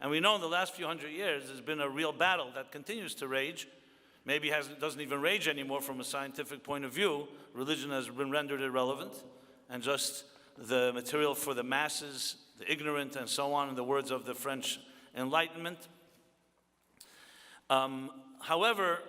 And we know in the last few hundred years there's been a real battle that continues to rage. Maybe doesn't even rage anymore from a scientific point of view. Religion has been rendered irrelevant, and just the material for the masses, the ignorant, and so on, in the words of the French Enlightenment. However,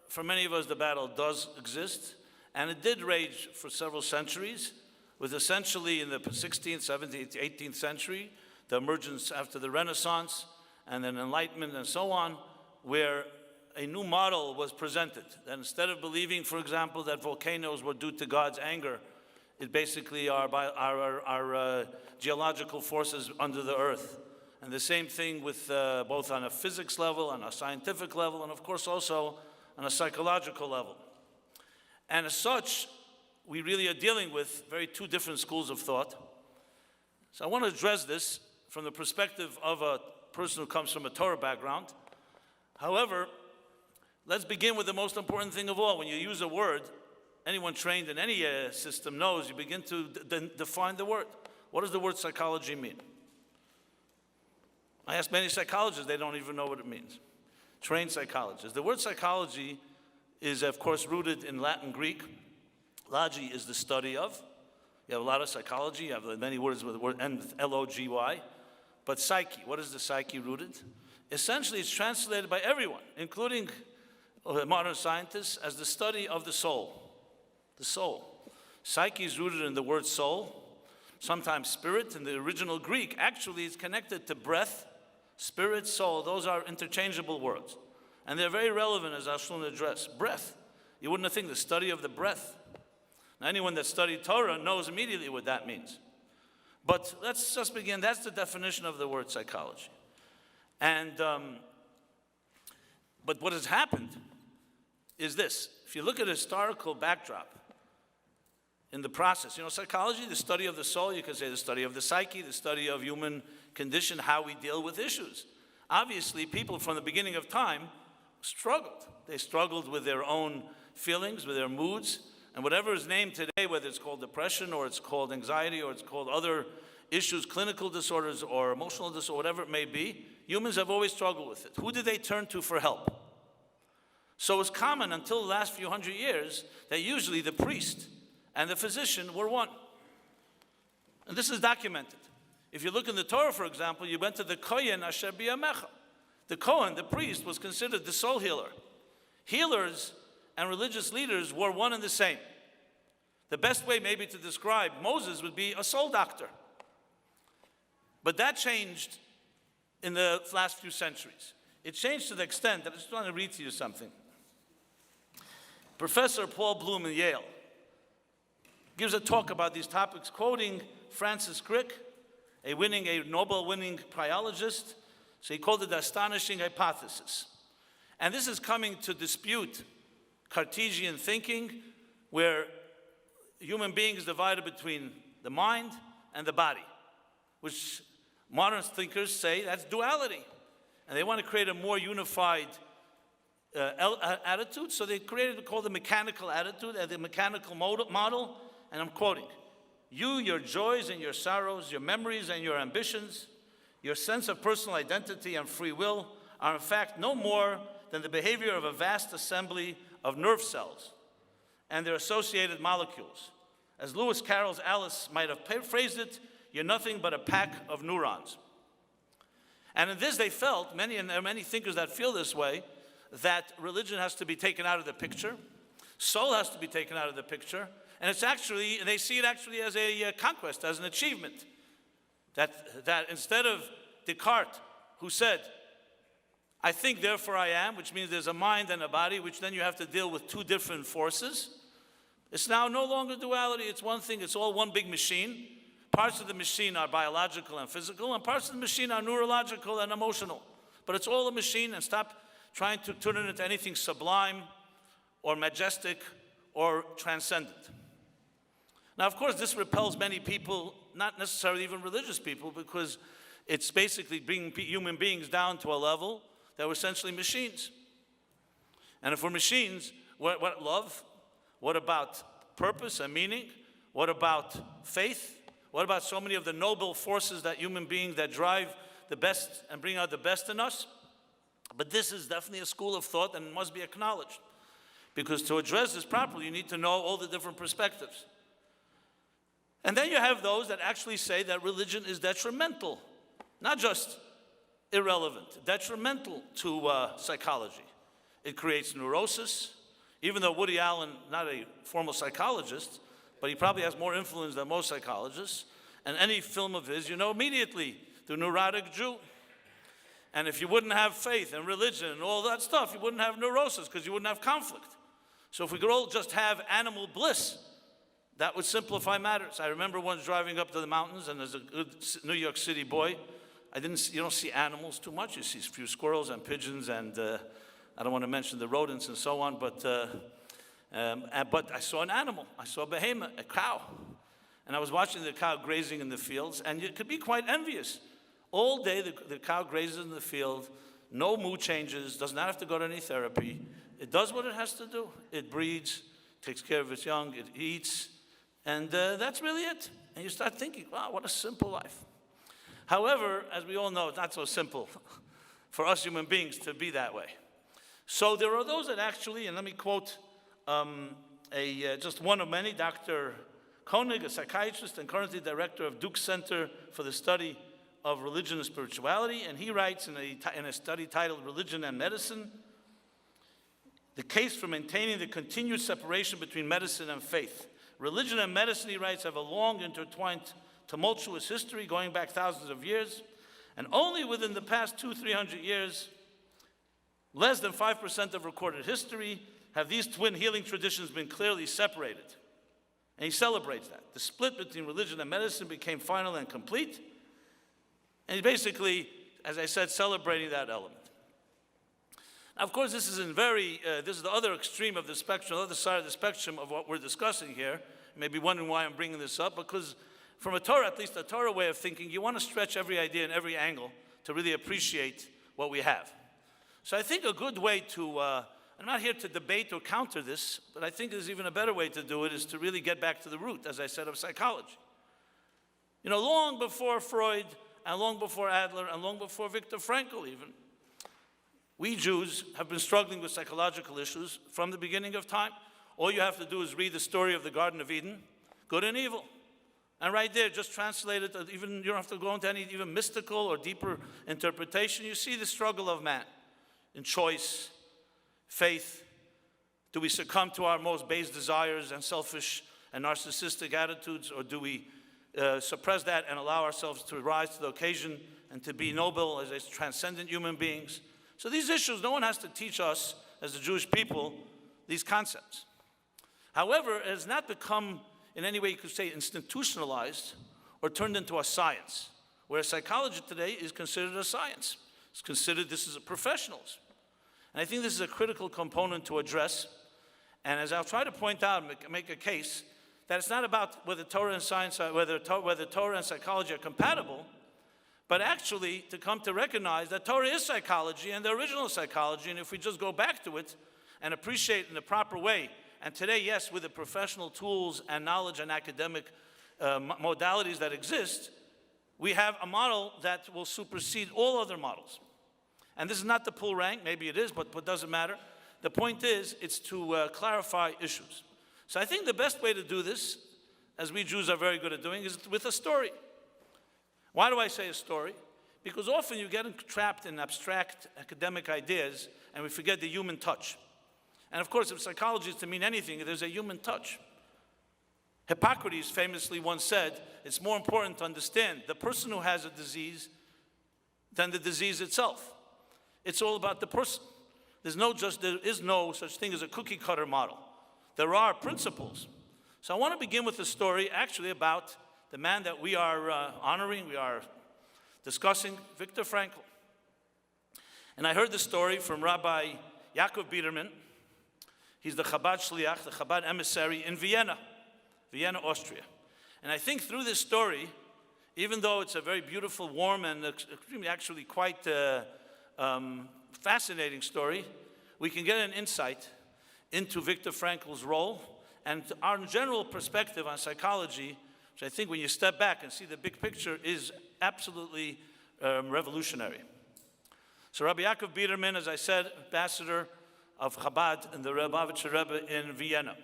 for many of us, the battle does exist, and it did rage for several centuries, with essentially in the 16th, 17th, 18th century, the emergence after the Renaissance, and then Enlightenment, and so on, where a new model was presented. That instead of believing, for example, that volcanoes were due to God's anger, it basically are geological forces under the earth. And the same thing with both on a physics level, on a scientific level, and of course also on a psychological level. And as such, we really are dealing with two different schools of thought. So I want to address this from the perspective of a person who comes from a Torah background. However, let's begin with the most important thing of all. When you use a word, anyone trained in any system knows you begin to define the word. What does the word psychology mean? I ask many psychologists, they don't even know what it means. Trained psychologists. The word psychology is, of course, rooted in Latin Greek. Logy is the study of. You have a lot of psychology. You have many words with the word end with L-O-G-Y. But psyche, what is the psyche rooted? Essentially, it's translated by everyone, including modern scientists, as the study of the soul. The soul. Psyche is rooted in the word soul, sometimes spirit. In the original Greek, actually, it's connected to breath, spirit, soul. Those are interchangeable words. And they're very relevant, as I'll soon address. Breath. You wouldn't think the study of the breath. Now, anyone that studied Torah knows immediately what that means. But let's just begin. That's the definition of the word psychology. And, but what has happened is this. If you look at a historical backdrop in the process, psychology, the study of the soul, you could say the study of the psyche, the study of human condition, how we deal with issues. Obviously, people from the beginning of time struggled. They struggled with their own feelings, with their moods, and whatever is named today, whether it's called depression or it's called anxiety or it's called other issues, clinical disorders or emotional disorders, whatever it may be, humans have always struggled with it. Who did they turn to for help? So it's common until the last few hundred years that usually the priest and the physician were one. And this is documented. If you look in the Torah, for example, you went to the Kohen Asher Biyamecha. The Kohen, the priest, was considered the soul healer. Healers and religious leaders were one and the same. The best way maybe to describe Moses would be a soul doctor. But that changed in the last few centuries. It changed to the extent that I just want to read to you something. Professor Paul Bloom in Yale gives a talk about these topics, quoting Francis Crick, a Nobel-winning biologist. So he called it the astonishing hypothesis. And this is coming to dispute Cartesian thinking, where human beings divided between the mind and the body, which modern thinkers say that's duality. And they want to create a more unified attitude, so they created called the mechanical attitude, the mechanical model, and I'm quoting, "You, your joys and your sorrows, your memories and your ambitions, your sense of personal identity and free will are in fact no more than the behavior of a vast assembly of nerve cells and their associated molecules. As Lewis Carroll's Alice might have phrased it, you're nothing but a pack of neurons." And in this they felt, and there are many thinkers that feel this way, that religion has to be taken out of the picture, soul has to be taken out of the picture, and it's actually, they see it actually as a conquest, as an achievement. That instead of Descartes, who said, "I think, therefore I am," which means there's a mind and a body, which then you have to deal with two different forces. It's now no longer duality, it's one thing, it's all one big machine. Parts of the machine are biological and physical, and parts of the machine are neurological and emotional. But it's all a machine, and stop trying to turn it into anything sublime or majestic or transcendent. Now, of course, this repels many people, not necessarily even religious people, because it's basically bringing human beings down to a level that we're essentially machines. And if we're machines, what love? What about purpose and meaning? What about faith? What about so many of the noble forces that human beings that drive the best and bring out the best in us. But this is definitely a school of thought and must be acknowledged. Because to address this properly, you need to know all the different perspectives. And then you have those that actually say that religion is detrimental, not just irrelevant, detrimental to psychology. It creates neurosis, even though Woody Allen, not a formal psychologist, but he probably has more influence than most psychologists, and any film of his, you know immediately, the neurotic Jew. And if you wouldn't have faith and religion and all that stuff, you wouldn't have neurosis because you wouldn't have conflict. So if we could all just have animal bliss, that would simplify matters. I remember once driving up to the mountains, and as a good New York City boy, you don't see animals too much. You see a few squirrels and pigeons, and I don't want to mention the rodents and so on, but I saw an animal. I saw a behemoth, a cow. And I was watching the cow grazing in the fields, and you could be quite envious. All day the cow grazes in the field, no mood changes, does not have to go to any therapy. It does what it has to do. It breeds, takes care of its young, it eats, and that's really it. And you start thinking, wow, what a simple life. However, as we all know, it's not so simple for us human beings to be that way. So there are those that actually, and let me quote just one of many, Dr. Koenig, a psychiatrist and currently director of Duke Center for the Study of Religion and Spirituality, and he writes in a study titled Religion and Medicine, the case for maintaining the continued separation between medicine and faith. Religion and medicine, he writes, have a long intertwined tumultuous history going back thousands of years, and only within the past 200-300 years, less than 5% of recorded history, have these twin healing traditions been clearly separated. And he celebrates that. The split between religion and medicine became final and complete. And he's basically, as I said, celebrating that element. Now, of course, this is this is the other extreme of the spectrum, the other side of the spectrum of what we're discussing here. You may be wondering why I'm bringing this up, because from a Torah, at least a Torah way of thinking, you want to stretch every idea in every angle to really appreciate what we have. So I think a good way to, I'm not here to debate or counter this, but I think there's even a better way to do it is to really get back to the root, as I said, of psychology. You know, long before Freud, and long before Adler, and long before Viktor Frankl even, we Jews have been struggling with psychological issues from the beginning of time. All you have to do is read the story of the Garden of Eden, good and evil. And right there, just translate it, even you don't have to go into any even mystical or deeper interpretation. You see the struggle of man in choice, faith. Do we succumb to our most base desires and selfish and narcissistic attitudes, or do we suppress that and allow ourselves to rise to the occasion and to be noble as a transcendent human beings? So these issues, no one has to teach us as the Jewish people these concepts. However, it has not become in any way you could say institutionalized or turned into a science, whereas psychology today is considered a science. It's considered this is a professionals. And I think this is a critical component to address. And as I'll try to point out, make a case, that it's not about whether Torah and science are, whether Torah and psychology are compatible, but actually to come to recognize that Torah is psychology and the original psychology, and if we just go back to it and appreciate it in the proper way, and today, yes, with the professional tools and knowledge and academic modalities that exist, we have a model that will supersede all other models. And this is not to pull rank, maybe it is, but it doesn't matter. The point is, it's to clarify issues. So I think the best way to do this, as we Jews are very good at doing, is with a story. Why do I say a story? Because often you get trapped in abstract academic ideas and we forget the human touch. And of course, if psychology is to mean anything, there's a human touch. Hippocrates famously once said, it's more important to understand the person who has a disease than the disease itself. It's all about the person. There is no such thing as a cookie cutter model. There are principles. So I want to begin with a story actually about the man that we are honoring, we are discussing, Viktor Frankl. And I heard the story from Rabbi Yaakov Biederman. He's the Chabad Shliach, the Chabad emissary in Vienna, Austria. And I think through this story, even though it's a very beautiful, warm, and extremely actually quite fascinating story, we can get an insight into Viktor Frankl's role and our general perspective on psychology, which I think when you step back and see the big picture is absolutely revolutionary. So Rabbi Yaakov Biederman, as I said, ambassador of Chabad and the Lubavitcher Rebbe in Vienna.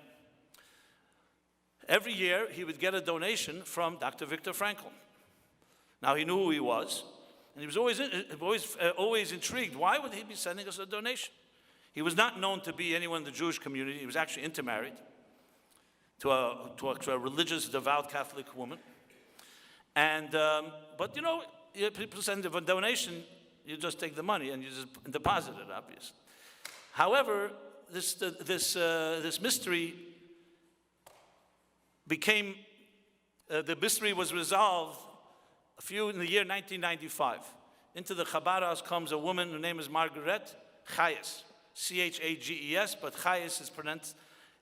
Every year, he would get a donation from Dr. Viktor Frankl. Now, he knew who he was, and he was always intrigued. Why would he be sending us a donation? He was not known to be anyone in the Jewish community. He was actually intermarried to a religious, devout Catholic woman. And, but you know, people send a donation, you just take the money and you just deposit it, obviously. However, this mystery became, the mystery was resolved in the year 1995. Into the Chabad house comes a woman, her name is Margaret Chayes, C-H-A-G-E-S, but Chayes is pronounced,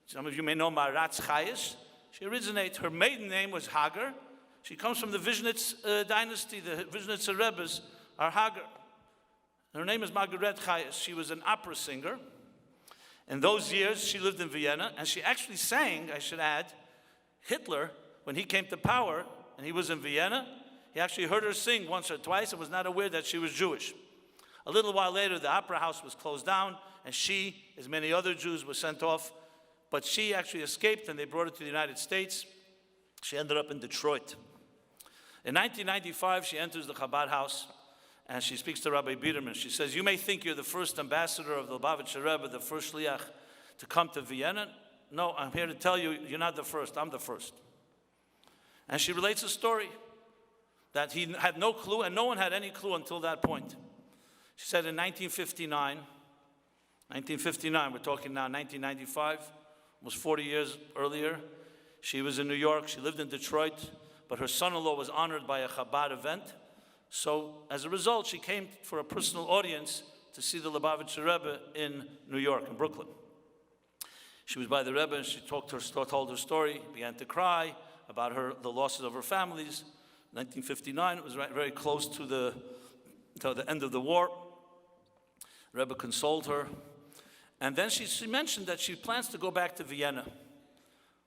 some of you may know Maratz Chayes. She originates, her maiden name was Hagar. She comes from the Vishnitz dynasty. The Vishnitz Rebbes are Hagar. Her name is Margaret Chayes. She was an opera singer. In those years, she lived in Vienna, and she actually sang, I should add, Hitler, when he came to power, and he was in Vienna, he actually heard her sing once or twice and was not aware that she was Jewish. A little while later, the opera house was closed down, and she, as many other Jews, were sent off. But she actually escaped, and they brought her to the United States. She ended up in Detroit. In 1995, she enters the Chabad house, and she speaks to Rabbi Biederman. She says, "You may think you're the first ambassador of the Lubavitcher Rebbe, the first shliach to come to Vienna. No, I'm here to tell you, you're not the first. I'm the first." And she relates a story that he had no clue, and no one had any clue until that point. She said in 1959, we're talking now 1995, almost 40 years earlier, she was in New York, she lived in Detroit, but her son-in-law was honored by a Chabad event. So as a result, she came for a personal audience to see the Lubavitcher Rebbe in New York, in Brooklyn. She was by the Rebbe, and she told her story, began to cry about the losses of her families. 1959, it was very close to the end of the war. Rebbe consoled her. And then she mentioned that she plans to go back to Vienna,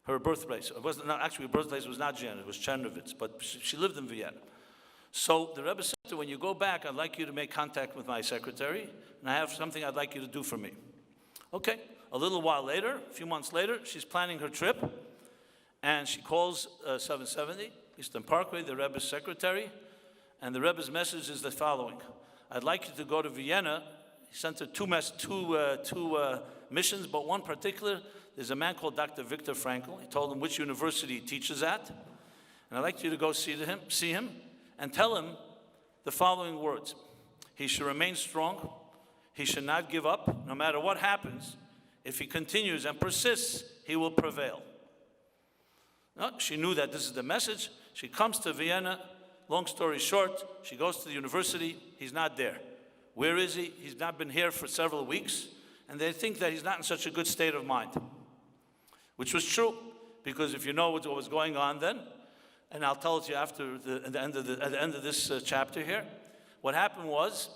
her birthplace. It wasn't, actually, her birthplace was not Vienna, it was Czernowitz, but she lived in Vienna. So the Rebbe said to her, when you go back, I'd like you to make contact with my secretary, and I have something I'd like you to do for me. Okay. A little while later, a few months later, she's planning her trip, and she calls 770 Eastern Parkway, the Rebbe's secretary, and the Rebbe's message is the following: I'd like you to go to Vienna. He sent her two missions, but one particular, there's a man called Dr. Viktor Frankl. He told him which university he teaches at, and I'd like you to go see him, and tell him the following words: he should remain strong, he should not give up, no matter what happens. If he continues and persists, he will prevail. No, she knew that this is the message. She comes to Vienna. Long story short, she goes to the university. He's not there. Where is he? He's not been here for several weeks. And they think that he's not in such a good state of mind, which was true, because if you know what was going on then, and I'll tell it to you at the end of this chapter here, what happened was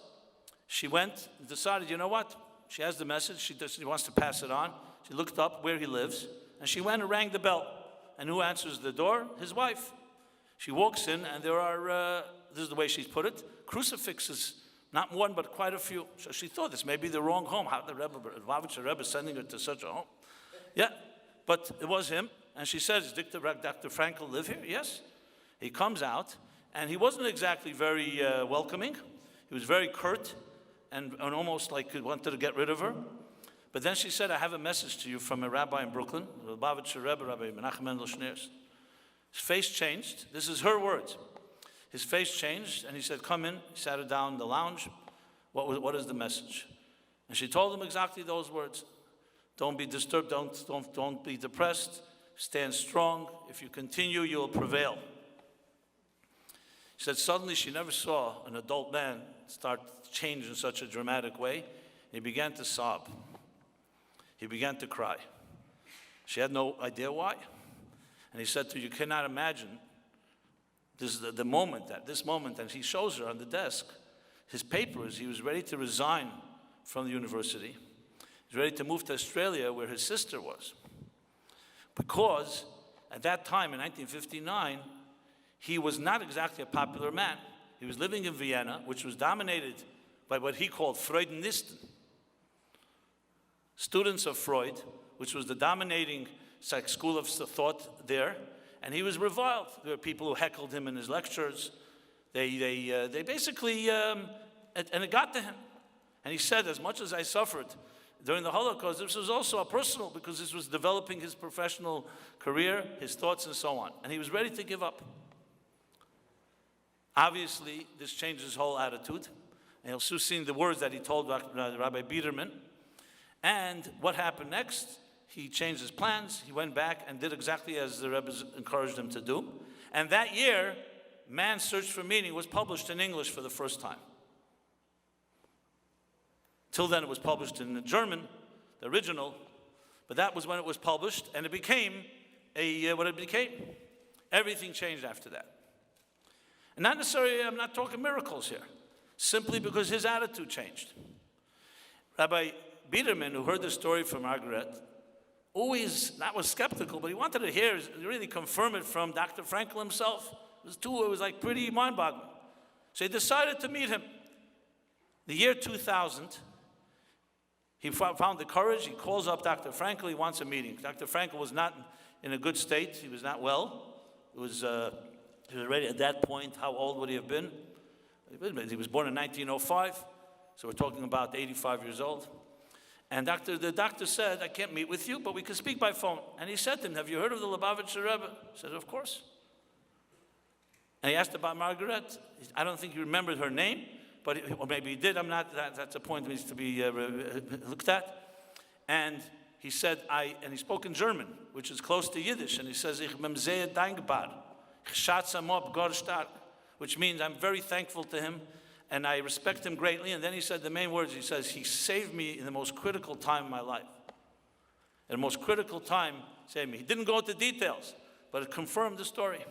she went and decided, you know what? She has the message. She wants to pass it on. She looked up where he lives, and she went and rang the bell. And who answers the door? His wife. She walks in, and there are, this is the way she's put it, crucifixes, not one, but quite a few. So she thought this may be the wrong home. How the Lubavitcher Rebbe is sending her to such a home? Yeah, but it was him. And she says, does Dr. Frankl live here? Yes. He comes out, and he wasn't exactly very welcoming. He was very curt, and almost like he wanted to get rid of her. But then she said, I have a message to you from a rabbi in Brooklyn, the Lubavitcher Rebbe, Rabbi Menachem Mendel Schneers. His face changed. This is her words. His face changed, and he said, come in. He sat her down in the lounge. What is the message? And she told him exactly those words. Don't be disturbed. Don't be depressed. Stand strong. If you continue, you will prevail. She said suddenly she never saw an adult man start to change in such a dramatic way. He began to sob. He began to cry. She had no idea why. And he said to her, you cannot imagine this is the moment, and he shows her on the desk his papers. He was ready to resign from the university. He was ready to move to Australia where his sister was. Because at that time, in 1959, he was not exactly a popular man. He was living in Vienna, which was dominated by what he called Freudnisten, students of Freud, which was the dominating school of thought there, and he was reviled. There were people who heckled him in his lectures. They basically, and it got to him. And he said, as much as I suffered during the Holocaust, this was also a personal, because this was developing his professional career, his thoughts, and so on. And he was ready to give up. Obviously, this changed his whole attitude. And you'll soon see the words that he told Rabbi Biederman. And what happened next? He changed his plans. He went back and did exactly as the Rebbe encouraged him to do. And that year, Man's Search for Meaning was published in English for the first time. Till then, it was published in German, the original. But that was when it was published, and it became what it became. Everything changed after that. And not necessarily, I'm not talking miracles here, simply because his attitude changed. Rabbi Biederman, who heard the story from Margaret, always, not was skeptical, but he wanted to hear, really confirm it from Dr. Frankl himself. It was like pretty mind-boggling. So he decided to meet him. The year 2000, he found the courage. He calls up Dr. Frankl. He wants a meeting. Dr. Frankl was not in a good state. He was not well. He was already at that point. How old would he have been? He was born in 1905, so we're talking about 85 years old. And the doctor said, I can't meet with you, but we can speak by phone. And he said to him, have you heard of the Lubavitcher Rebbe? He said, of course. And he asked about Margaret. I don't think he remembered her name, but or maybe he did. I'm not. That's a point that needs to be looked at. And he said, and he spoke in German, which is close to Yiddish. And he says, Ich bin sehr dankbar. Ich schätze ihn ab, Gott stark, which means I'm very thankful to him, and I respect him greatly. And then he said the main words. He says, he saved me in the most critical time of my life. At the most critical time, saved me. He didn't go into details, but it confirmed the story.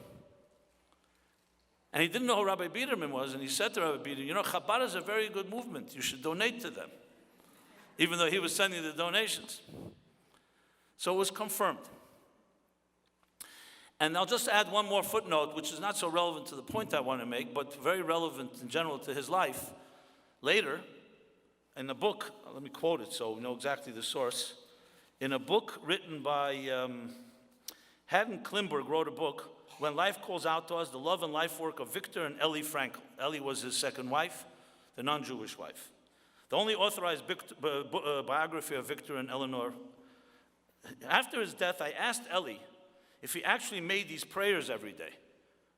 And he didn't know who Rabbi Biederman was, and he said to Rabbi Biederman, you know, Chabad is a very good movement. You should donate to them, even though he was sending the donations. So it was confirmed. And I'll just add one more footnote, which is not so relevant to the point I want to make, but very relevant in general to his life. Later, in a book, let me quote it so we know exactly the source. In a book written by Haddon Klimberg, wrote a book, When Life Calls Out to Us, the love and life work of Viktor and Ellie Frankl. Ellie was his second wife, the non-Jewish wife. The only authorized biography of Viktor and Eleanor. After his death, I asked Ellie if he actually made these prayers every day,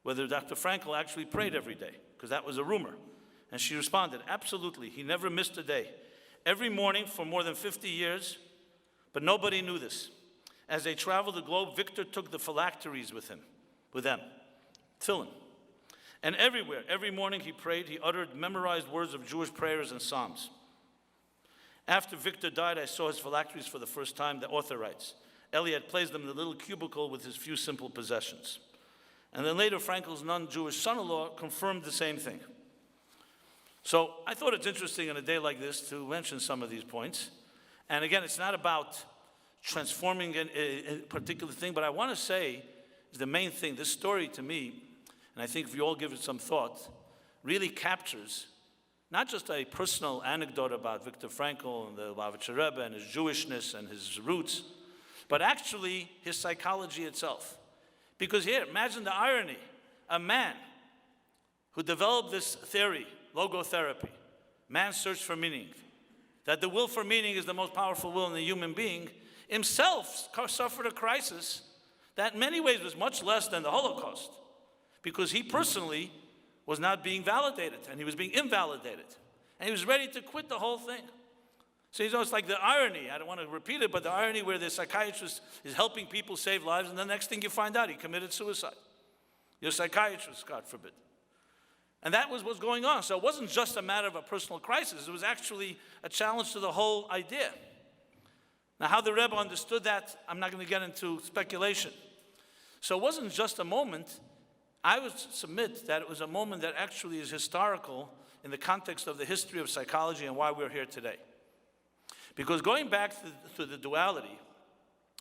whether Dr. Frankl actually prayed every day, because that was a rumor. And she responded, absolutely, he never missed a day. Every morning for more than 50 years, but nobody knew this. As they traveled the globe, Viktor took the phylacteries with them, tefillin. And everywhere, every morning he prayed, he uttered memorized words of Jewish prayers and psalms. After Viktor died, I saw his phylacteries for the first time, the author writes. Eliot placed them in the little cubicle with his few simple possessions. And then later, Frankl's non-Jewish son-in-law confirmed the same thing. So I thought it's interesting in a day like this to mention some of these points. And again, it's not about transforming a particular thing, but I want to say is the main thing. This story to me, and I think if you all give it some thought, really captures not just a personal anecdote about Viktor Frankl and the Lubavitcher Rebbe and his Jewishness and his roots, but actually his psychology itself. Because here, imagine the irony. A man who developed this theory, logotherapy, man's search for meaning, that the will for meaning is the most powerful will in the human being, himself suffered a crisis that in many ways was much less than the Holocaust, because he personally was not being validated, and he was being invalidated. And he was ready to quit the whole thing. So you know, it's like the irony, I don't want to repeat it, but the irony where the psychiatrist is helping people save lives, and the next thing you find out, he committed suicide. You're a psychiatrist, God forbid. And that was what's going on. So it wasn't just a matter of a personal crisis. It was actually a challenge to the whole idea. Now, how the Rebbe understood that, I'm not going to get into speculation. So it wasn't just a moment. I would submit that it was a moment that actually is historical in the context of the history of psychology and why we're here today. Because going back to the duality,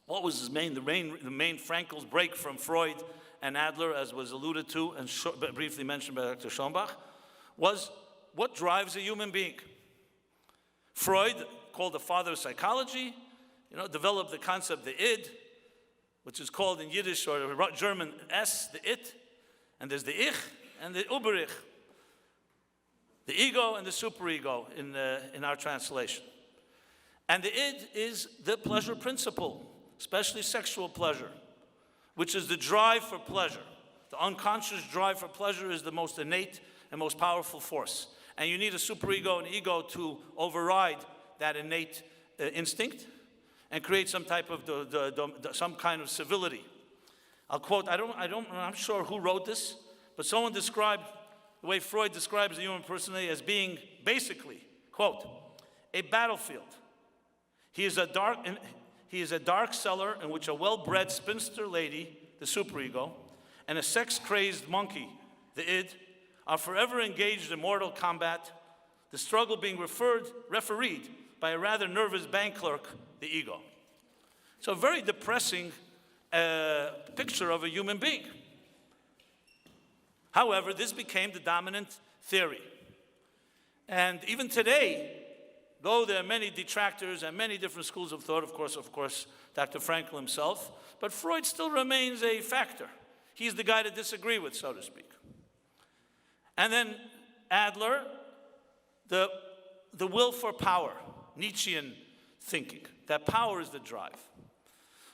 what was the main Frankl's break from Freud and Adler, as was alluded to and briefly mentioned by Dr. Schoenbach, was what drives a human being. Freud, called the father of psychology, developed the concept, the id, which is called in Yiddish or German es, the it, and there's the ich and the uberich, the ego and the superego in our translation. And the id is the pleasure principle, especially sexual pleasure, which is the drive for pleasure. The unconscious drive for pleasure is the most innate and most powerful force. And you need a superego and ego to override that innate instinct and create some type of some kind of civility. I'll quote, I'm not sure who wrote this, but someone described the way Freud describes the human personality as being basically, quote, a battlefield. He is a dark cellar in which a well-bred spinster lady, the superego, and a sex-crazed monkey, the id, are forever engaged in mortal combat, the struggle being refereed by a rather nervous bank clerk, the ego. So a very depressing picture of a human being. However, this became the dominant theory. And even today, though there are many detractors and many different schools of thought, of course, Dr. Frankl himself, but Freud still remains a factor. He's the guy to disagree with, so to speak. And then Adler, the will for power, Nietzschean thinking, that power is the drive.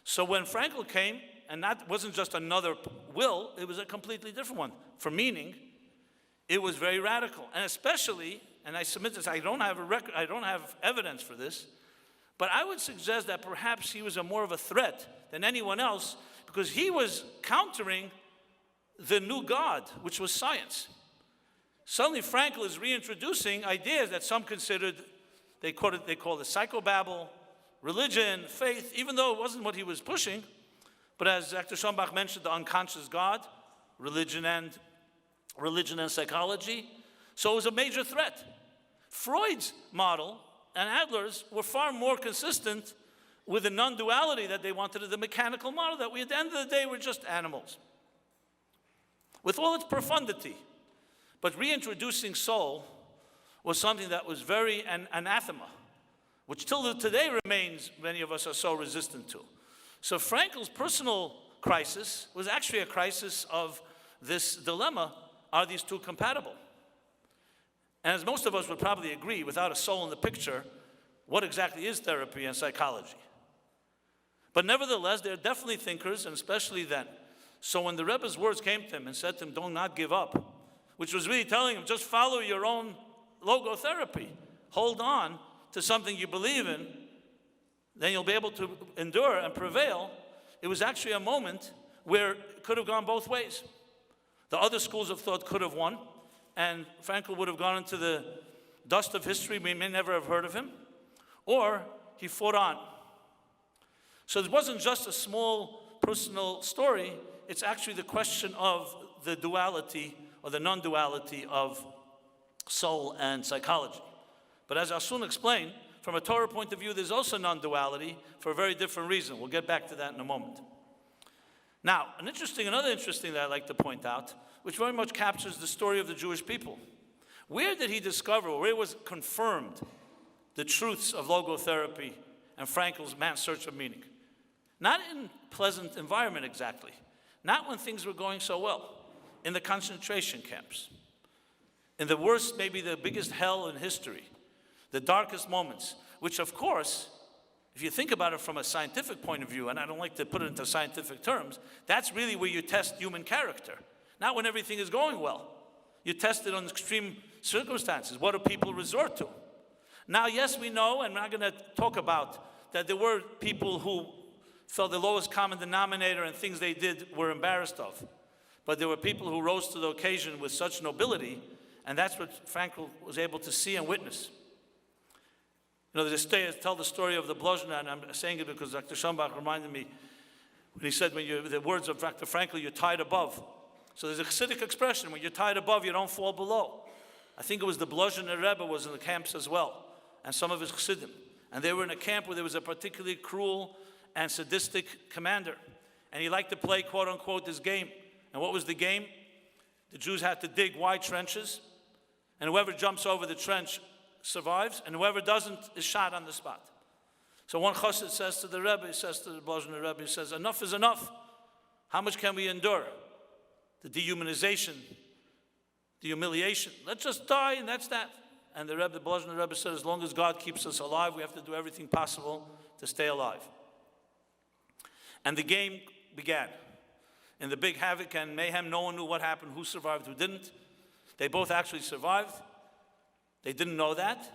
So when Frankl came, and that wasn't just another will, it was a completely different one. For meaning, it was very radical. And especially, and I submit this, I don't have evidence for this, but I would suggest that perhaps he was more of a threat than anyone else because he was countering the new God, which was science. Suddenly Frankl is reintroducing ideas that some considered, they call it psychobabble, religion, faith, even though it wasn't what he was pushing. But as Dr. Schoenbach mentioned, the unconscious God, religion and psychology. So it was a major threat. Freud's model and Adler's were far more consistent with the non-duality that they wanted, the mechanical model that we, at the end of the day, were just animals. With all its profundity. But reintroducing soul was something that was very anathema, which till today remains, many of us are so resistant to. So Frankl's personal crisis was actually a crisis of this dilemma, are these two compatible? And as most of us would probably agree, without a soul in the picture, what exactly is therapy and psychology? But nevertheless, there are definitely thinkers, and especially then. So when the Rebbe's words came to him and said to him, "Do not give up," which was really telling him, just follow your own logotherapy. Hold on to something you believe in, then you'll be able to endure and prevail. It was actually a moment where it could have gone both ways. The other schools of thought could have won, and Frankl would have gone into the dust of history. We may never have heard of him. Or he fought on. So it wasn't just a small personal story. It's actually the question of the duality or the non-duality of soul and psychology. But as I'll soon explain, from a Torah point of view, there's also non-duality for a very different reason. We'll get back to that in a moment. Now, another interesting that I'd like to point out, which very much captures the story of the Jewish people. Where did he discover, or where was confirmed, the truths of logotherapy and Frankl's man's search of meaning? Not in pleasant environment exactly. Not when things were going so well. In the concentration camps. In the worst, maybe the biggest hell in history. The darkest moments, which of course, if you think about it from a scientific point of view, and I don't like to put it into scientific terms, that's really where you test human character. Not when everything is going well. You test it on extreme circumstances. What do people resort to? Now, yes, we know, and we're not going to talk about that there were people who felt the lowest common denominator and things they did were embarrassed of. But there were people who rose to the occasion with such nobility, and that's what Frankl was able to see and witness. You know, they tell the story of the Blozhner, and I'm saying it because Dr. Schoenbach reminded me when he said, the words of Dr. Frankl, you're tied above. So there's a Hasidic expression, when you're tied above, you don't fall below. I think it was the Blozhner Rebbe was in the camps as well, and some of his Chassidim. And they were in a camp where there was a particularly cruel and sadistic commander. And he liked to play, quote unquote, this game. And what was the game? The Jews had to dig wide trenches, And whoever jumps over the trench survives, and whoever doesn't is shot on the spot. So one chassid says to the Rebbe, he says to the Blazner Rebbe, he says, enough is enough. How much can we endure? The dehumanization, the humiliation. Let's just die and that's that. And the Rebbe, the Blazner Rebbe said, as long as God keeps us alive, we have to do everything possible to stay alive. And the game began. In the big havoc and mayhem, no one knew what happened, who survived, who didn't. They both actually survived. They didn't know that.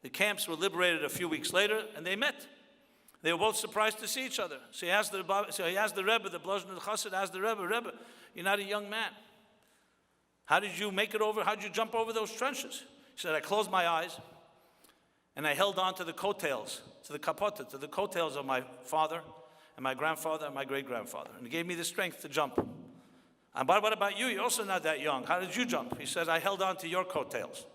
The camps were liberated a few weeks later, and they met. They were both surprised to see each other. So he asked the Rebbe, the Blazner Chassid asked the Rebbe, you're not a young man. How did you make it over? How did you jump over those trenches? He said, I closed my eyes, and I held on to the coattails, to the kapota, to the coattails of my father, and my grandfather, and my great-grandfather. And he gave me the strength to jump. And what about you? You're also not that young. How did you jump? He says, I held on to your coattails.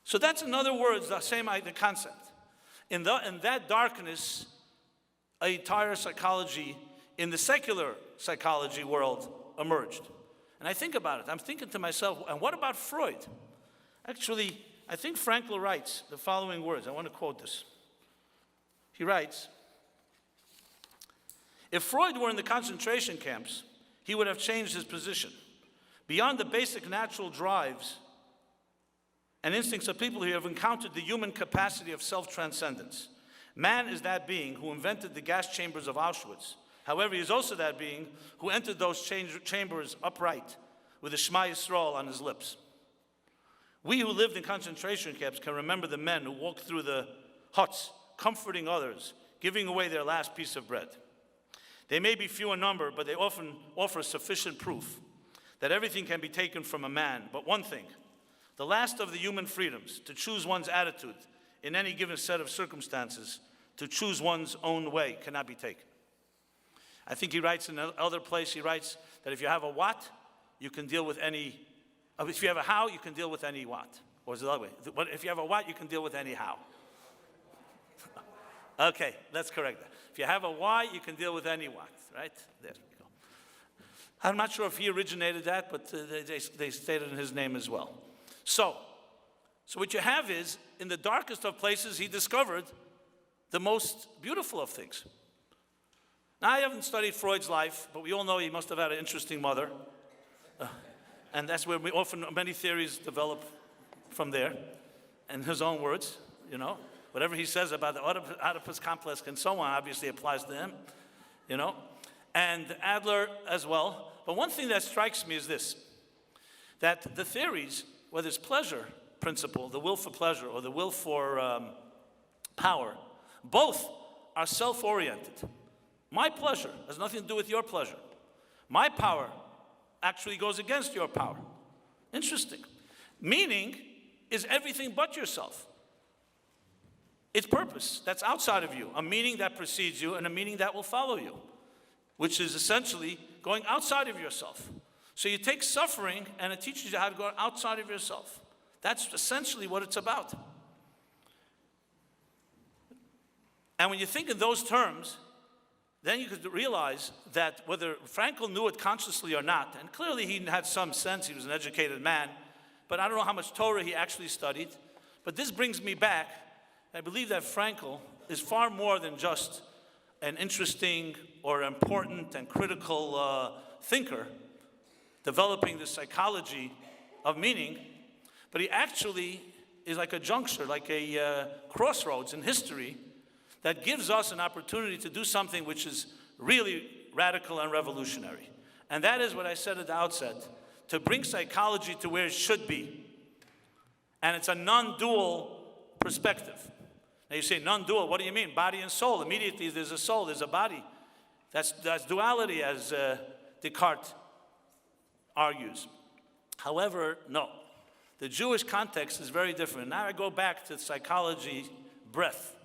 So that's, in other words, the same the concept. In that darkness, a entire psychology in the secular psychology world emerged. And I think about it. I'm thinking to myself, and what about Freud? Actually, I think Frankl writes the following words. I want to quote this. He writes, if Freud were in the concentration camps, he would have changed his position. Beyond the basic natural drives and instincts of people who have encountered the human capacity of self-transcendence. Man is that being who invented the gas chambers of Auschwitz. However, he is also that being who entered those chambers upright with the Shema Yisrael on his lips. We who lived in concentration camps can remember the men who walked through the huts, comforting others, giving away their last piece of bread. They may be few in number, but they often offer sufficient proof that everything can be taken from a man. But one thing, the last of the human freedoms, to choose one's attitude in any given set of circumstances, to choose one's own way, cannot be taken. I think he writes in another place, he writes that if you have a what, you can deal with any, if you have a how, you can deal with any what. Or is it the other way? If you have a what, you can deal with any how. Okay, let's correct that. If you have a why, you can deal with any what, right? There we go. I'm not sure if he originated that, but they stated in his name as well. So what you have is, in the darkest of places, he discovered the most beautiful of things. Now, I haven't studied Freud's life, but we all know he must have had an interesting mother. And that's where many theories develop from there, in his own words, you know. Whatever he says about the Oedipus complex and so on obviously applies to him, you know. And Adler as well. But one thing that strikes me is this, that the theories, whether it's pleasure principle, the will for pleasure, or the will for power, both are self-oriented. My pleasure has nothing to do with your pleasure. My power actually goes against your power. Interesting. Meaning is everything but yourself. It's purpose that's outside of you, a meaning that precedes you and a meaning that will follow you, which is essentially going outside of yourself. So you take suffering and it teaches you how to go outside of yourself. That's essentially what it's about. And when you think in those terms, then you could realize that whether Frankl knew it consciously or not, and clearly he had some sense, he was an educated man, but I don't know how much Torah he actually studied, but this brings me back. I believe that Frankl is far more than just an interesting or important and critical thinker developing the psychology of meaning, but he actually is like a juncture, like a crossroads in history that gives us an opportunity to do something which is really radical and revolutionary. And that is what I said at the outset, to bring psychology to where it should be. And it's a non-dual perspective. Now you say non-dual, what do you mean? Body and soul. Immediately there's a soul, there's a body. That's duality, as Descartes argues. However, no. The Jewish context is very different. Now I go back to psychology, breath,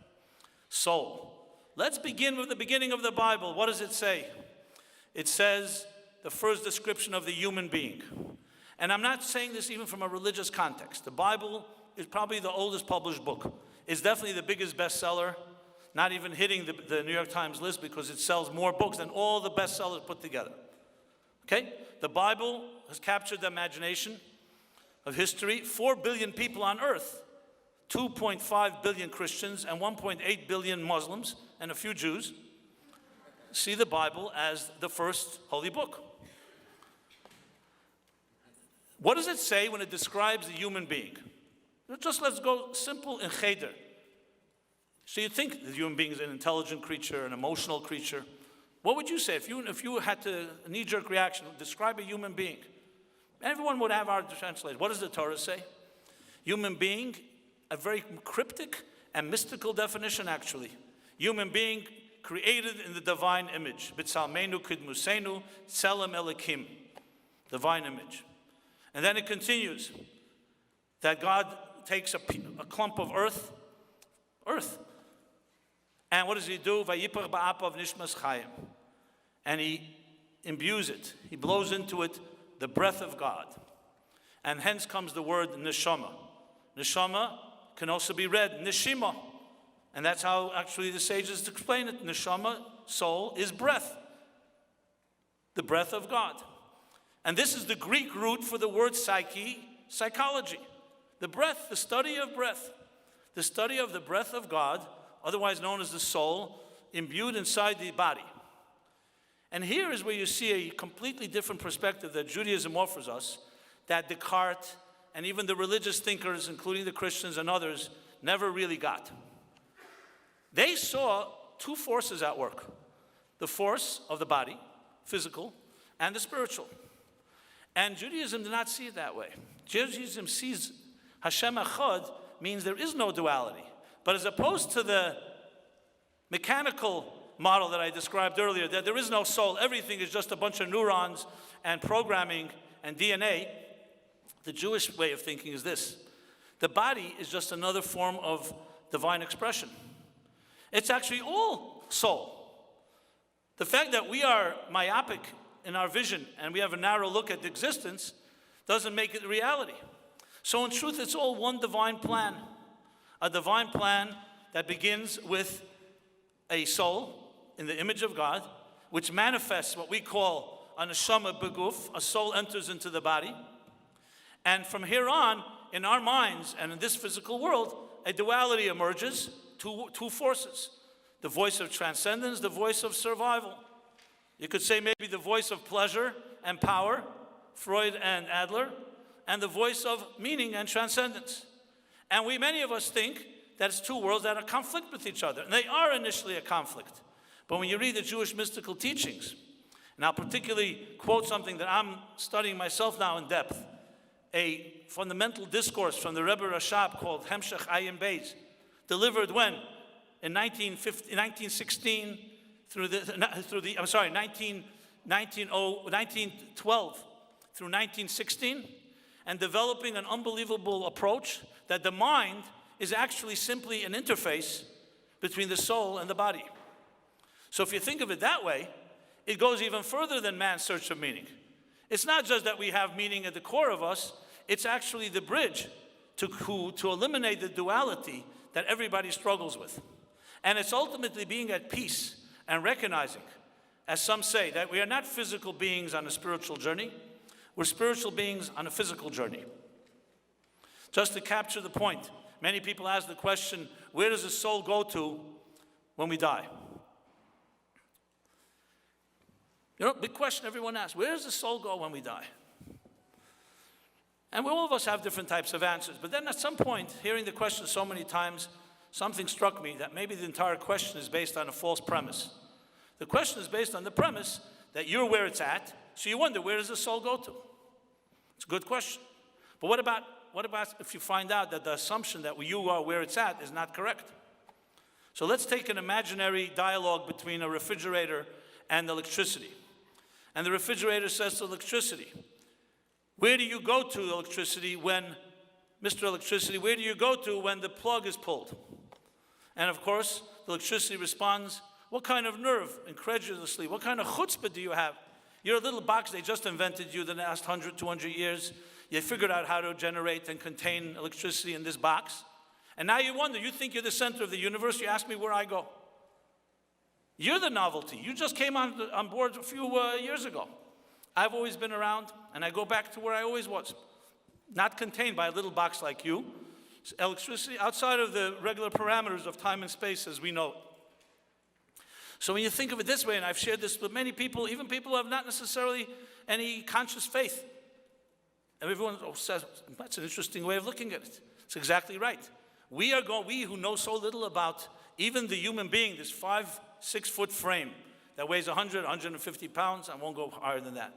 soul. Let's begin with the beginning of the Bible. What does it say? It says the first description of the human being. And I'm not saying this even from a religious context. The Bible is probably the oldest published book. It's definitely the biggest bestseller, not even hitting the New York Times list because it sells more books than all the bestsellers put together. Okay? The Bible has captured the imagination. of history, 4 billion people on earth, 2.5 billion Christians and 1.8 billion Muslims and a few Jews, see the Bible as the first holy book. What does it say when it describes the human being? Just let's go simple in cheder. So you think the human being is an intelligent creature, an emotional creature. What would you say if you had to, a knee-jerk reaction, describe a human being? Everyone would have our translation. What does the Torah say? Human being, a very cryptic and mystical definition actually. Human being created in the divine image. B'tzalmenu kidmusenu tselem elikim. Divine image. And then it continues that God takes a clump of earth, and what does he do? Vayipach ba'apav nishmas chayim. And he imbues it. He blows into it the breath of God. And hence comes the word neshama. Neshama can also be read neshima. And that's how actually the sages explain it. Neshama, soul, is breath. The breath of God. And this is the Greek root for the word psyche, psychology. The breath, the study of breath. The study of the breath of God, otherwise known as the soul, imbued inside the body. And here is where you see a completely different perspective that Judaism offers us, that Descartes and even the religious thinkers, including the Christians and others, never really got. They saw two forces at work. The force of the body, physical, and the spiritual. And Judaism did not see it that way. Judaism sees Hashem Echad means there is no duality. But as opposed to the mechanical model that I described earlier, that there is no soul, everything is just a bunch of neurons and programming and DNA, the Jewish way of thinking is this. The body is just another form of divine expression. It's actually all soul. The fact that we are myopic in our vision and we have a narrow look at existence doesn't make it reality. So in truth, it's all one divine plan. A divine plan that begins with a soul in the image of God, which manifests what we call a neshama beguf, a soul enters into the body. And from here on, in our minds and in this physical world, a duality emerges, two forces. The voice of transcendence, the voice of survival. You could say maybe the voice of pleasure and power, Freud and Adler, and the voice of meaning and transcendence. And many of us think that it's two worlds that are conflict with each other. And they are initially a conflict. But when you read the Jewish mystical teachings, and I'll particularly quote something that I'm studying myself now in depth, a fundamental discourse from the Rebbe Rashab called Hemshech Ayin Beis, delivered when? In 1916 1912 through 1916, and developing an unbelievable approach that the mind is actually simply an interface between the soul and the body. So if you think of it that way, it goes even further than man's search of meaning. It's not just that we have meaning at the core of us, it's actually the bridge to eliminate the duality that everybody struggles with. And it's ultimately being at peace and recognizing, as some say, that we are not physical beings on a spiritual journey, we're spiritual beings on a physical journey. Just to capture the point, many people ask the question, where does the soul go to when we die? You know, big question everyone asks, where does the soul go when we die? And all of us have different types of answers, but then at some point, hearing the question so many times, something struck me that maybe the entire question is based on a false premise. The question is based on the premise that you're where it's at, so you wonder, where does the soul go to? It's a good question. But what about if you find out that the assumption that you are where it's at is not correct? So let's take an imaginary dialogue between a refrigerator and electricity. And the refrigerator says to electricity, where do you go to, electricity, when, Mr. Electricity, where do you go to when the plug is pulled? And of course, the electricity responds, what kind of nerve, incredulously, what kind of chutzpah do you have? You're a little box, they just invented you the last 100, 200 years. You figured out how to generate and contain electricity in this box. And now you wonder, you think you're the center of the universe, you ask me where I go. You're the novelty. You just came on board a few years ago. I've always been around, and I go back to where I always was. not contained by a little box like you. It's electricity outside of the regular parameters of time and space as we know it. So when you think of it this way, and I've shared this with many people, even people who have not necessarily any conscious faith, and everyone says, that's an interesting way of looking at it. It's exactly right. We who know so little about even the human being, this 5-6 foot frame that weighs 100, 150 pounds, I won't go higher than that.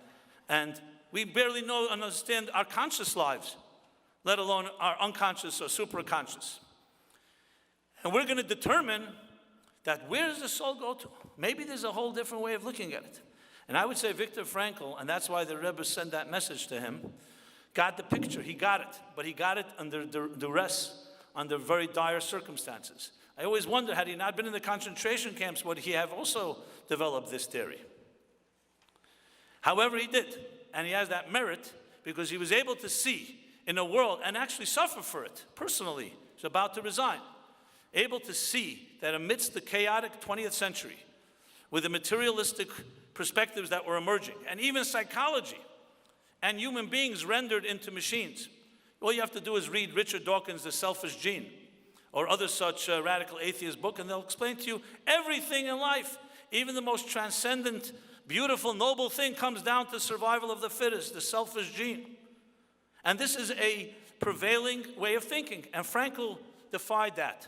And we barely know and understand our conscious lives, let alone our unconscious or superconscious. And we're going to determine that where does the soul go to? Maybe there's a whole different way of looking at it. And I would say Viktor Frankl, and that's why the Rebbe sent that message to him, got the picture. He got it, but he got it under duress, under very dire circumstances. I always wonder, had he not been in the concentration camps, would he have also developed this theory? However, he did, and he has that merit because he was able to see in a world and actually suffer for it personally. He's about to resign. Able to see that amidst the chaotic 20th century, with the materialistic perspectives that were emerging, and even psychology, and human beings rendered into machines, all you have to do is read Richard Dawkins' The Selfish Gene, or other such radical atheist book, and they'll explain to you everything in life, even the most transcendent, beautiful, noble thing comes down to survival of the fittest, the selfish gene. And this is a prevailing way of thinking, and Frankl defied that.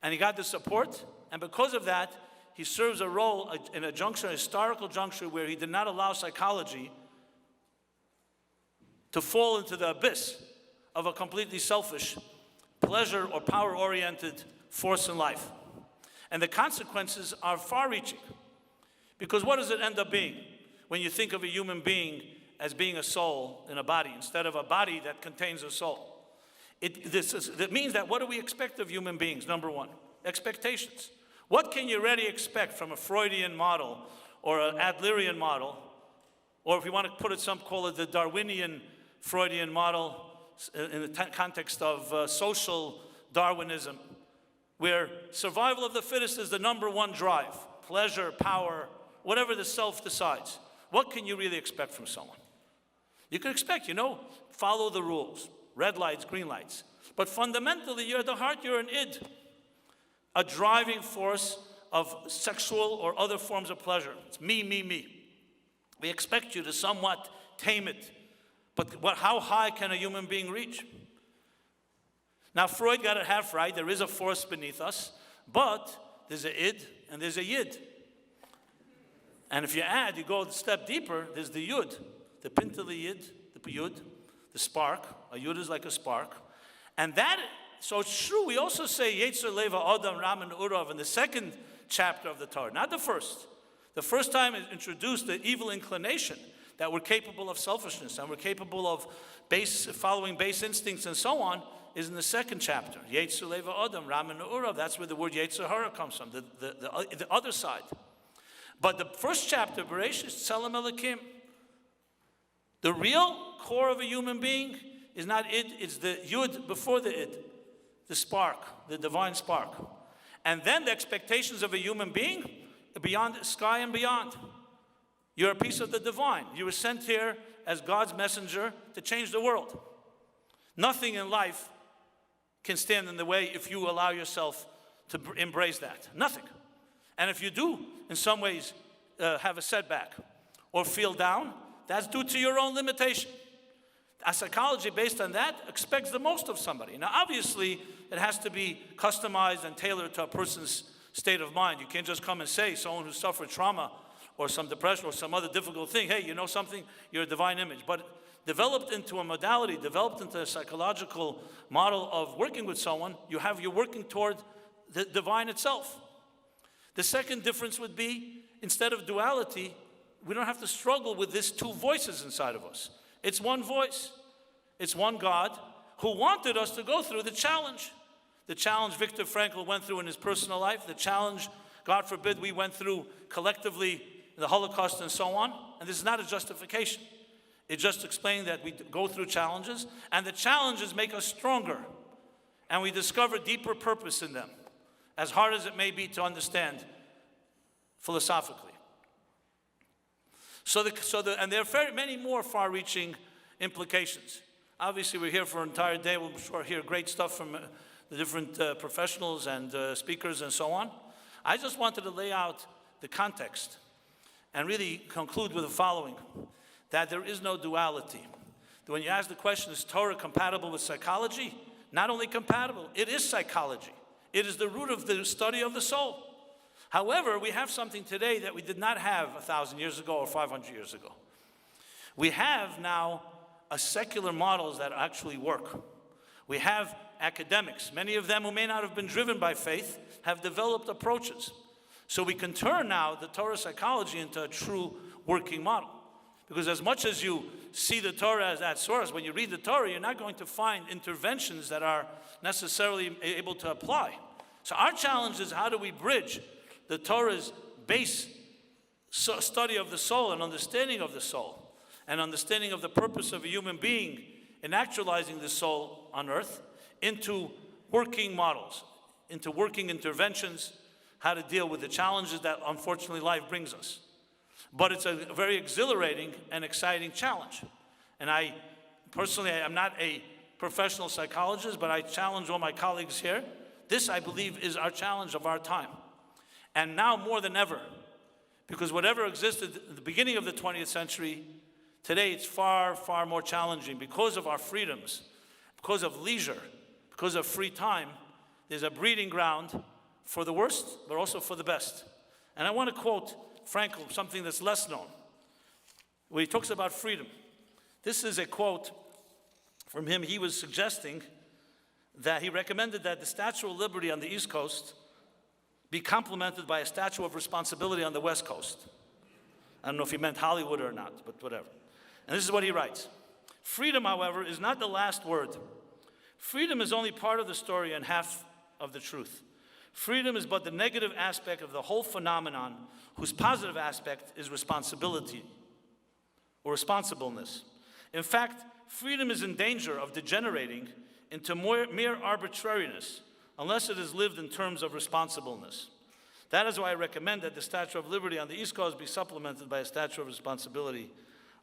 And he got the support, and because of that, he serves a role in a juncture, a historical juncture, where he did not allow psychology to fall into the abyss of a completely selfish, pleasure or power-oriented force in life. And the consequences are far-reaching. Because what does it end up being when you think of a human being as being a soul in a body, instead of a body that contains a soul? That means that what do we expect of human beings? Number one, expectations. What can you really expect from a Freudian model or an Adlerian model, or if you want to put it, some call it the Darwinian Freudian model in the context of social Darwinism, where survival of the fittest is the number one drive, pleasure, power, whatever the self decides. What can you really expect from someone? You can expect, follow the rules. Red lights, green lights. But fundamentally, you're at the heart, you're an id, a driving force of sexual or other forms of pleasure. It's me, me, me. We expect you to somewhat tame it. But how high can a human being reach? Now, Freud got it half right. There is a force beneath us, but there's a id and there's a yid. And if you go a step deeper, there's the yud, the pintele yid, the yud, the spark. A yud is like a spark. And so it's true, we also say Yetzer Leva Adam Raman Urav in the second chapter of the Torah, not the first. The first time it introduced the evil inclination that we're capable of selfishness and we're capable of following base instincts and so on is in the second chapter. Yetzer Leva Adam Raman Urav, that's where the word Yetzer Hara comes from, the other side. But the first chapter, Bereshit, Tzelem Elokim, the real core of a human being is not id, it's the yud before the id, the spark, the divine spark. And then the expectations of a human being beyond sky and beyond. You're a piece of the divine. You were sent here as God's messenger to change the world. Nothing in life can stand in the way if you allow yourself to embrace that. Nothing. And if you do, in some ways, have a setback or feel down, that's due to your own limitation. A psychology based on that expects the most of somebody. Now, obviously, it has to be customized and tailored to a person's state of mind. You can't just come and say, someone who suffered trauma or some depression or some other difficult thing, hey, you know something? You're a divine image. But developed into a modality, developed into a psychological model of working with someone, you're working toward the divine itself. The second difference would be, instead of duality, we don't have to struggle with these two voices inside of us. It's one voice. It's one God who wanted us to go through the challenge. The challenge Viktor Frankl went through in his personal life, the challenge, God forbid, we went through collectively the Holocaust and so on. And this is not a justification. It's just explaining that we go through challenges, and the challenges make us stronger. And we discover deeper purpose in them, as hard as it may be to understand philosophically. And there are many more far-reaching implications. Obviously, we're here for an entire day. We'll sure hear great stuff from the different professionals and speakers and so on. I just wanted to lay out the context and really conclude with the following, that there is no duality. When you ask the question, is Torah compatible with psychology? Not only compatible, it is psychology. It is the root of the study of the soul. However, we have something today that we did not have 1,000 years ago or 500 years ago. We have now a secular models that actually work. We have academics, many of them who may not have been driven by faith, have developed approaches. So we can turn now the Torah psychology into a true working model. Because as much as you see the Torah as that source, when you read the Torah, you're not going to find interventions that are necessarily able to apply. So our challenge is, how do we bridge the Torah's base study of the soul and understanding of the soul and understanding of the purpose of a human being in actualizing the soul on earth into working models, into working interventions, how to deal with the challenges that unfortunately life brings us. But it's a very exhilarating and exciting challenge. And I personally, I'm not a professional psychologist, but I challenge all my colleagues here. This, I believe, is our challenge of our time. And now more than ever, because whatever existed at the beginning of the 20th century, today it's far, far more challenging because of our freedoms, because of leisure, because of free time. There's a breeding ground for the worst, but also for the best. And I want to quote Frankl, something that's less known, where he talks about freedom. This is a quote from him. He was suggesting that he recommended that the Statue of Liberty on the East Coast be complemented by a Statue of Responsibility on the West Coast. I don't know if he meant Hollywood or not, but whatever. And this is what he writes. Freedom, however, is not the last word. Freedom is only part of the story and half of the truth. Freedom is but the negative aspect of the whole phenomenon, whose positive aspect is responsibility or responsibleness. In fact, freedom is in danger of degenerating into mere arbitrariness unless it is lived in terms of responsibleness. That is why I recommend that the Statue of Liberty on the East Coast be supplemented by a Statue of Responsibility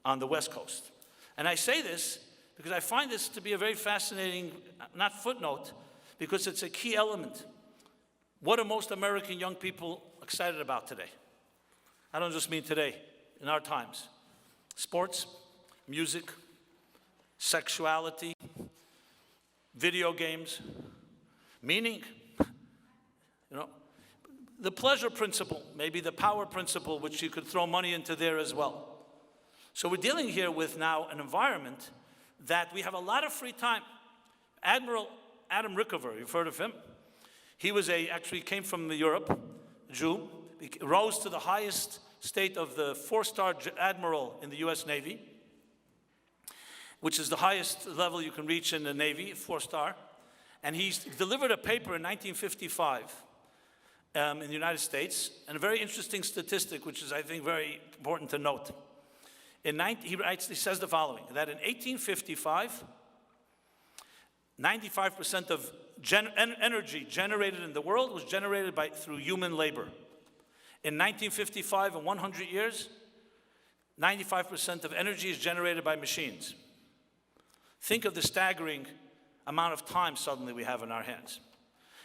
on the West Coast. And I say this because I find this to be a very fascinating, not footnote, because it's a key element. What are most American young people excited about today? I don't just mean today, in our times. Sports, music, sexuality, video games, meaning, the pleasure principle, maybe the power principle, which you could throw money into there as well. So we're dealing here with now an environment that we have a lot of free time. Admiral Adam Rickover, you've heard of him? He was actually came from Europe, a Jew, he rose to the highest state of the 4-star admiral in the US Navy, which is the highest level you can reach in the Navy, 4-star. And he delivered a paper in 1955 in the United States, and a very interesting statistic, which is, I think, very important to note. He says the following, that in 1855, 95% of energy generated in the world was generated through human labor. In 1955, in 100 years, 95% of energy is generated by machines. Think of the staggering amount of time suddenly we have in our hands.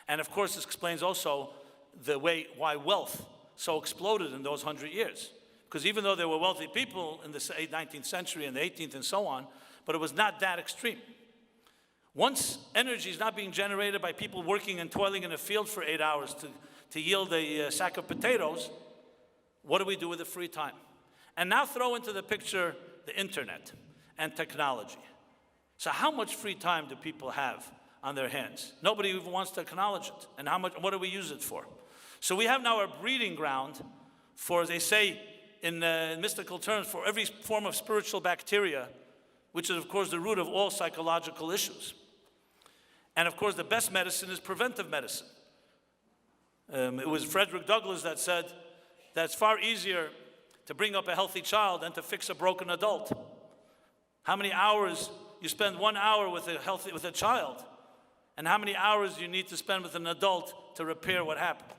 And of course, this explains also why wealth so exploded in those 100 years. Because even though there were wealthy people in the 19th century and the 18th and so on, but it was not that extreme. Once energy is not being generated by people working and toiling in a field for 8 hours to yield a sack of potatoes, what do we do with the free time? And now throw into the picture the internet and technology. So how much free time do people have on their hands? Nobody even wants to acknowledge it. And what do we use it for? So we have now a breeding ground for, as they say in mystical terms, for every form of spiritual bacteria, which is, of course, the root of all psychological issues. And, of course, the best medicine is preventive medicine. It was Frederick Douglass that said that it's far easier to bring up a healthy child than to fix a broken adult. How many hours you spend 1 hour with a child, and how many hours you need to spend with an adult to repair what happened?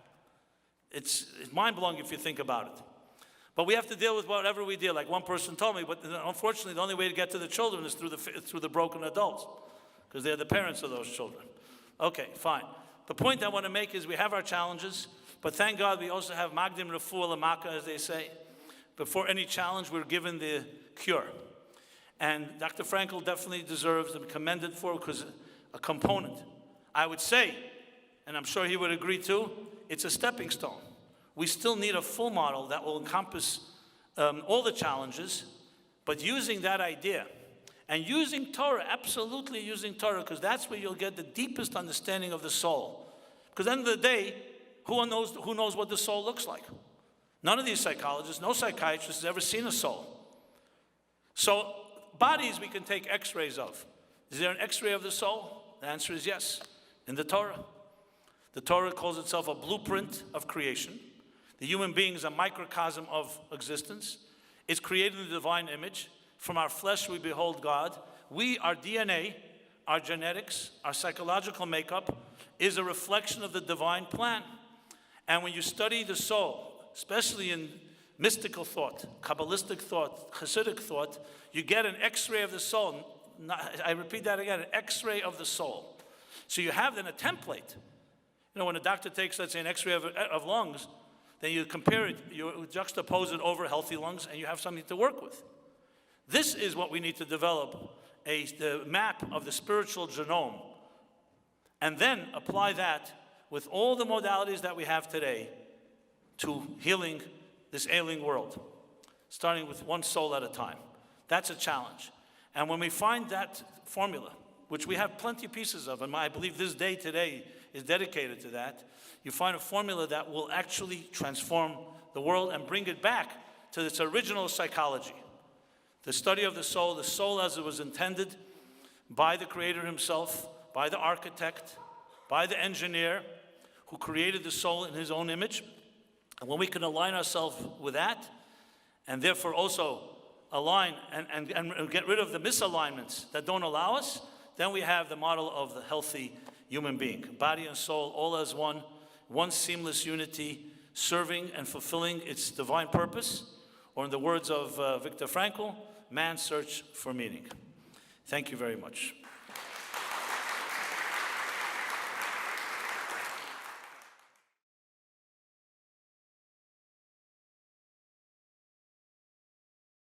It's mind-blowing if you think about it. But we have to deal with whatever we deal. Like one person told me, but unfortunately the only way to get to the children is through the broken adults, because they're the parents of those children. Okay, fine. The point I want to make is we have our challenges, but thank God we also have Magdim Refuah Lamaka, as they say. Before any challenge, we're given the cure. And Dr. Frankl definitely deserves to be commended for, because a component, I would say, and I'm sure he would agree too, it's a stepping stone. We still need a full model that will encompass all the challenges, but using that idea and using Torah, absolutely using Torah, because that's where you'll get the deepest understanding of the soul. Because at the end of the day, who knows what the soul looks like? None of these psychologists, no psychiatrist has ever seen a soul. So bodies we can take x-rays of. Is there an x-ray of the soul? The answer is yes, in the Torah. The Torah calls itself a blueprint of creation. The human being is a microcosm of existence. It's created in the divine image. From our flesh we behold God. Our DNA, our genetics, our psychological makeup is a reflection of the divine plan. And when you study the soul, especially in mystical thought, Kabbalistic thought, Hasidic thought, you get an x-ray of the soul. I repeat that again, an x-ray of the soul. So you have then a template. You know, when a doctor takes, let's say, an x-ray of lungs, then you compare it, you juxtapose it over healthy lungs, and you have something to work with. This is what we need to develop, the map of the spiritual genome, and then apply that with all the modalities that we have today to healing this ailing world, starting with one soul at a time. That's a challenge. And when we find that formula, which we have plenty of pieces of, and I believe this day today is dedicated to that, you find a formula that will actually transform the world and bring it back to its original psychology. The study of the soul as it was intended by the Creator himself, by the architect, by the engineer who created the soul in his own image. And when we can align ourselves with that, and therefore also align and get rid of the misalignments that don't allow us, then we have the model of the healthy human being. Body and soul all as one seamless unity, serving and fulfilling its divine purpose, or in the words of Viktor Frankl, man's search for meaning. Thank you very much.